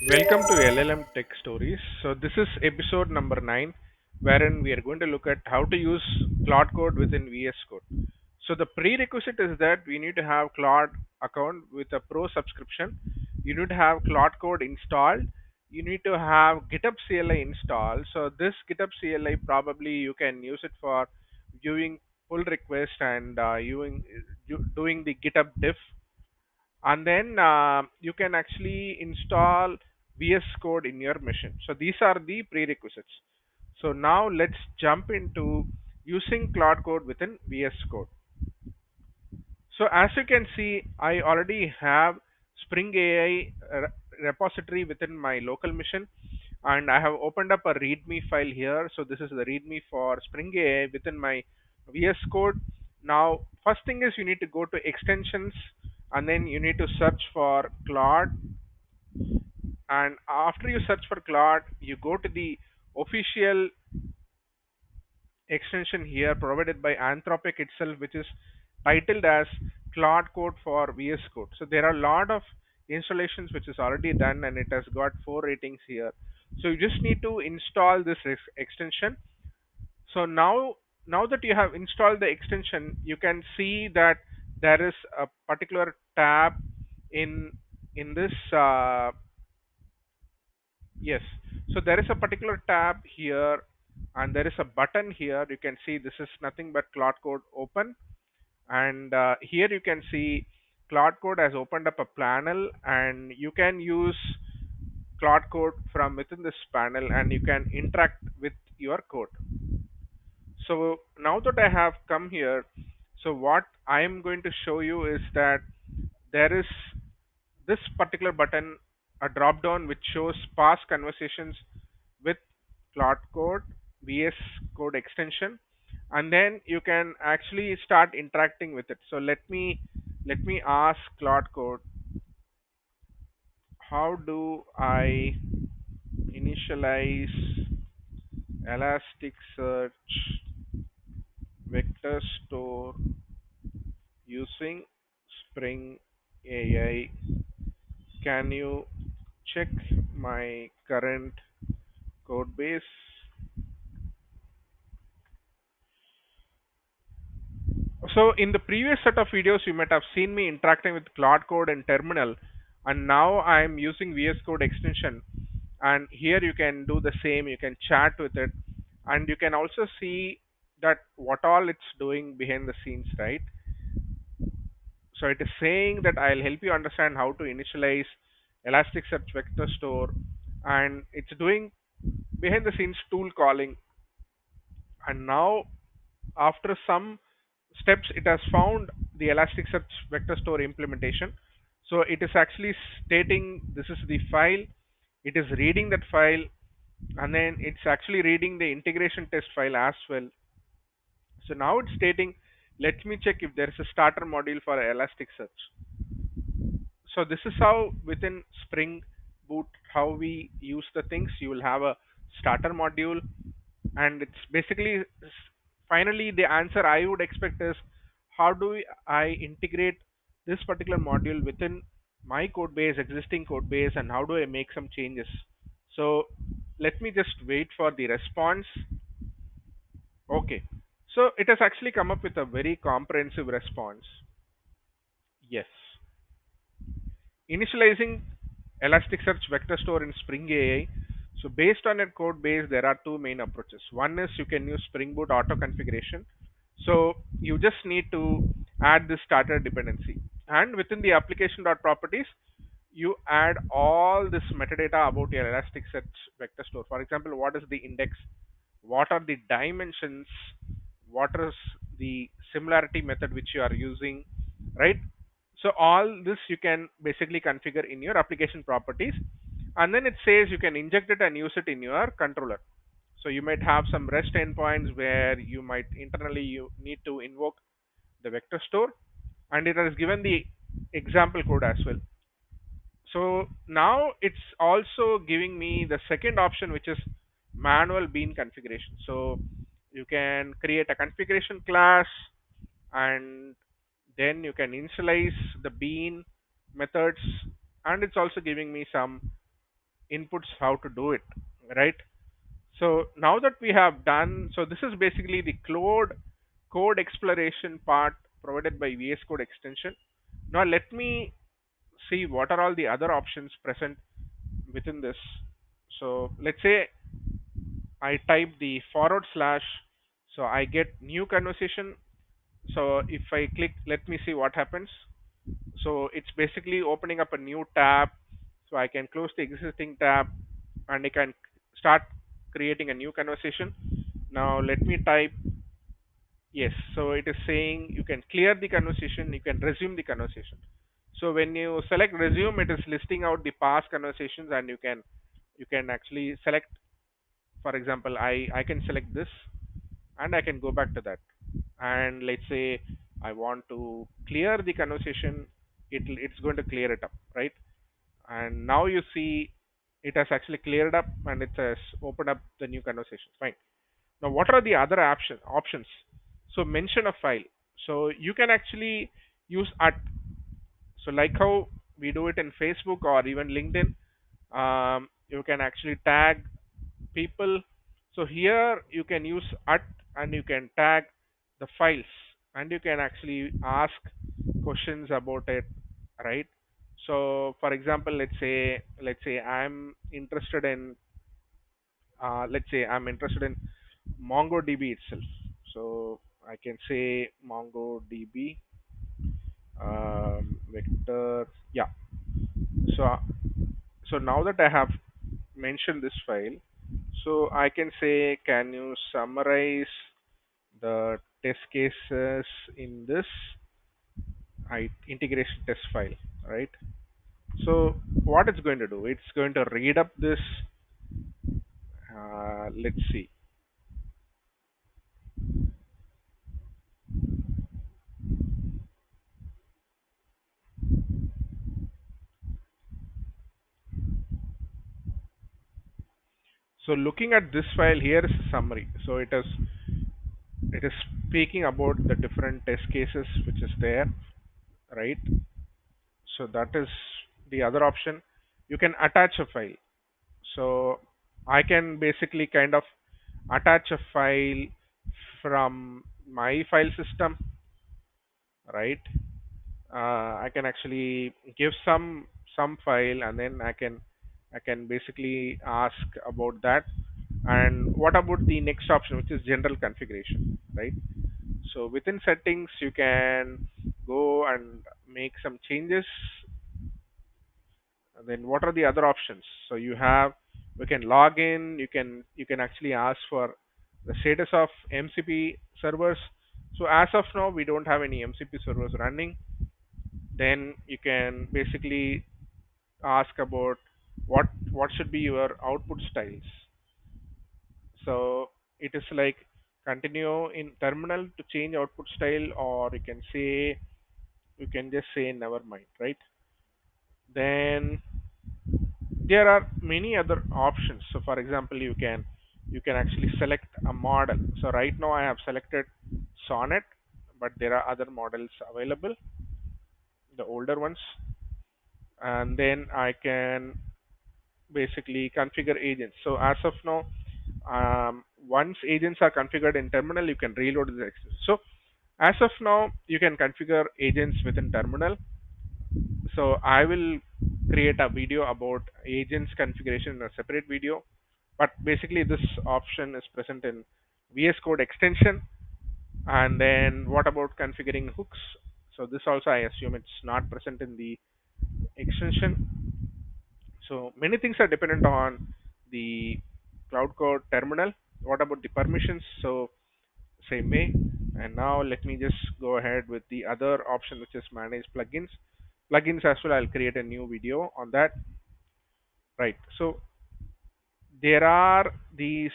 Welcome to LLM Tech Stories. So this is episode number 9, wherein we are going to look at how to use Claude Code within VS Code. So the prerequisite is that we need to have Claude account with a pro subscription. You need to have Claude Code installed. You need to have GitHub CLI installed. So this GitHub CLI probably you can use it for viewing pull request and doing the GitHub diff, and then you can actually install VS Code in your machine. So these are the prerequisites. So now let's jump into using Claude Code within VS Code. So as you can see, I already have Spring AI repository within my local machine, and I have opened up a README file here. So this is the README for Spring AI within my VS Code. Now, first thing is you need to go to extensions, and then you need to search for Claude. And after you search for Claude, you go to the official extension here provided by Anthropic itself, which is titled as Claude Code for VS Code. So there are a lot of installations which is already done, and it has got 4 ratings here. So you just need to install this extension. So now that you have installed the extension, you can see that there is a particular tab in this yes. So there is a particular tab here, and there is a button here. You can see this is nothing but Claude Code open, and here you can see Claude Code has opened up a panel, and you can use Claude Code from within this panel, and you can interact with your code. So now that I have come here, so what I am going to show you is that there is this particular button, a drop down which shows past conversations with Claude Code, VS Code Extension, and then you can actually start interacting with it. So let me ask Claude Code, how do I initialize Elasticsearch vector store using Spring AI? Can you check my current code base? So in the previous set of videos, you might have seen me interacting with Claude Code and Terminal, and now I'm using VS Code extension. And here you can do the same. You can chat with it, and you can also see that what all it's doing behind the scenes, right? So it is saying that I'll help you understand how to initialize Elasticsearch vector store, and it's doing behind the scenes tool calling. And now after some steps, it has found the Elasticsearch vector store implementation. So it is actually stating this is the file. It is reading that file, and then it's actually reading the integration test file as well. So now it's stating, let me check if there is a starter module for Elasticsearch. So this is how within Spring Boot how we use the things. You will have a starter module, and it's basically finally the answer I would expect is how do I integrate this particular module within my code base, existing code base, and how do I make some changes. So let me just wait for the response. Okay, so it has actually come up with a very comprehensive response. Yes. Initializing Elasticsearch vector store in Spring AI. So based on your code base, there are two main approaches. One is you can use Spring Boot auto configuration. So you just need to add this starter dependency. And within the application.properties, you add all this metadata about your Elasticsearch vector store. For example, what is the index? What are the dimensions? What is the similarity method which you are using, right? So all this you can basically configure in your application properties, and then it says you can inject it and use it in your controller. So you might have some REST endpoints where you might internally you need to invoke the vector store, and it has given the example code as well. So now it's also giving me the second option, which is manual bean configuration. So you can create a configuration class, and then you can initialize the bean methods, and it's also giving me some inputs how to do it, right? So now that we have done, so this is basically the Claude code exploration part provided by VS Code Extension. Now let me see what are all the other options present within this. So let's say I type the forward slash, so I get new conversation. So if I click, let me see what happens. So it's basically opening up a new tab. So I can close the existing tab and I can start creating a new conversation. Now let me type yes. So it is saying you can clear the conversation, you can resume the conversation. So when you select resume, it is listing out the past conversations and you can actually select, for example, I can select this and I can go back to that. And let's say I want to clear the conversation, it's going to clear it up, right? And now you see it has actually cleared up and it has opened up the new conversation. Fine. Now, what are the other options? So, mention a file. So, you can actually use at. So, like how we do it in Facebook or even LinkedIn, you can actually tag people. So, here you can use at and you can tag the files and you can actually ask questions about it, right? So, for example, let's say let's say I'm interested in MongoDB itself. So I can say MongoDB vector. Yeah. So so now that I have mentioned this file, so I can say, can you summarize the test cases in this integration test file, right? So what it's going to do? It's going to read up this. Let's see. So looking at this file, here is a summary. So it is speaking about the different test cases which is there, right? So that is the other option. You can attach a file. So I can basically kind of attach a file from my file system, right? I can actually give some file and then I can basically ask about that. And what about the next option, which is general configuration, right? So within settings, you can go and make some changes. And then what are the other options? So we can log in. You can actually ask for the status of MCP servers. So as of now, we don't have any MCP servers running. Then you can basically ask about what should be your output styles. So it is like continue in terminal to change output style, or you can just say never mind, right? Then there are many other options. So for example, you can actually select a model. So right now I have selected Sonnet, but there are other models available, the older ones. And then I can basically configure agents. So as of now, once agents are configured in terminal, you can reload the extension. So as of now, you can configure agents within terminal. So I will create a video about agents configuration in a separate video. But basically, this option is present in VS Code extension. And then what about configuring hooks? So this also I assume it's not present in the extension. So many things are dependent on the Cloud Code terminal. What about the permissions? So same way. And now let me just go ahead with the other option, which is manage plugins. Plugins as well. I'll create a new video on that. Right. So there are these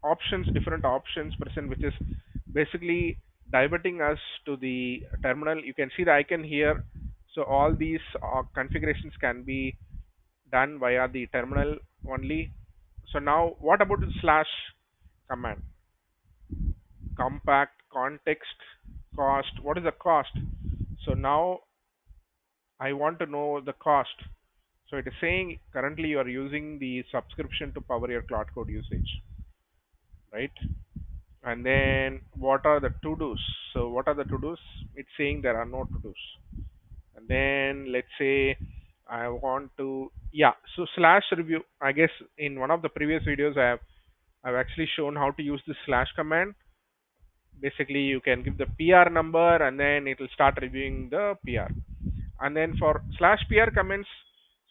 options, different options present, which is basically diverting us to the terminal. You can see the icon here. So all these configurations can be done via the terminal only. So now what about the slash command? Compact, context, cost. What is the cost? So now I want to know the cost. So it is saying currently you are using the subscription to power your Claude Code usage, right? And then what are the to-dos? So what are the to-dos? It's saying there are no to-dos. And then let's say I want to, yeah, so slash review. I guess in one of the previous videos I've actually shown how to use the slash command. Basically you can give the PR number and then it will start reviewing the PR. And then for slash PR comments,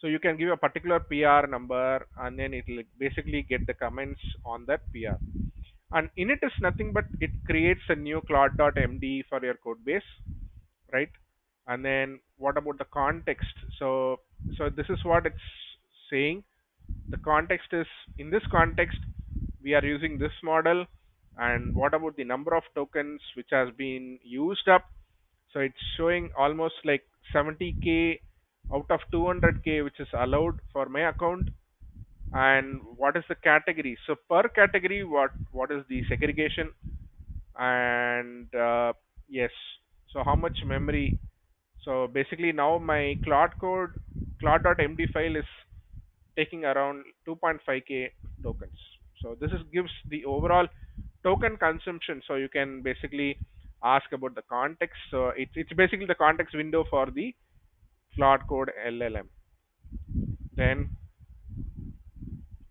so you can give a particular PR number and then it will basically get the comments on that PR. And init is nothing but it creates a new claude.md for your code base, right? And then what about the context? So this is what it's saying. The context is, in this context we are using this model. And what about the number of tokens which has been used up? So it's showing almost like 70k out of 200k which is allowed for my account. And what is the category? So per category, what is the segregation? And yes, so how much memory? So basically now my claude.md file is taking around 2.5k tokens. So this is gives the overall token consumption. So you can basically ask about the context. So it's basically the context window for the Claude Code LLM. Then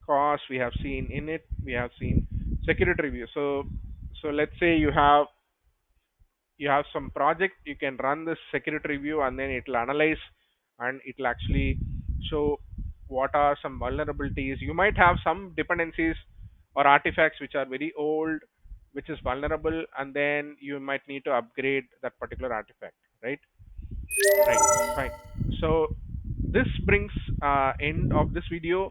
cost we have seen in it. We have seen security review. So let's say you have some project, you can run this security review and then it will analyze and it will actually show what are some vulnerabilities. You might have some dependencies or artifacts which are very old, which is vulnerable, and then you might need to upgrade that particular artifact, right? Right, fine. So this brings end of this video.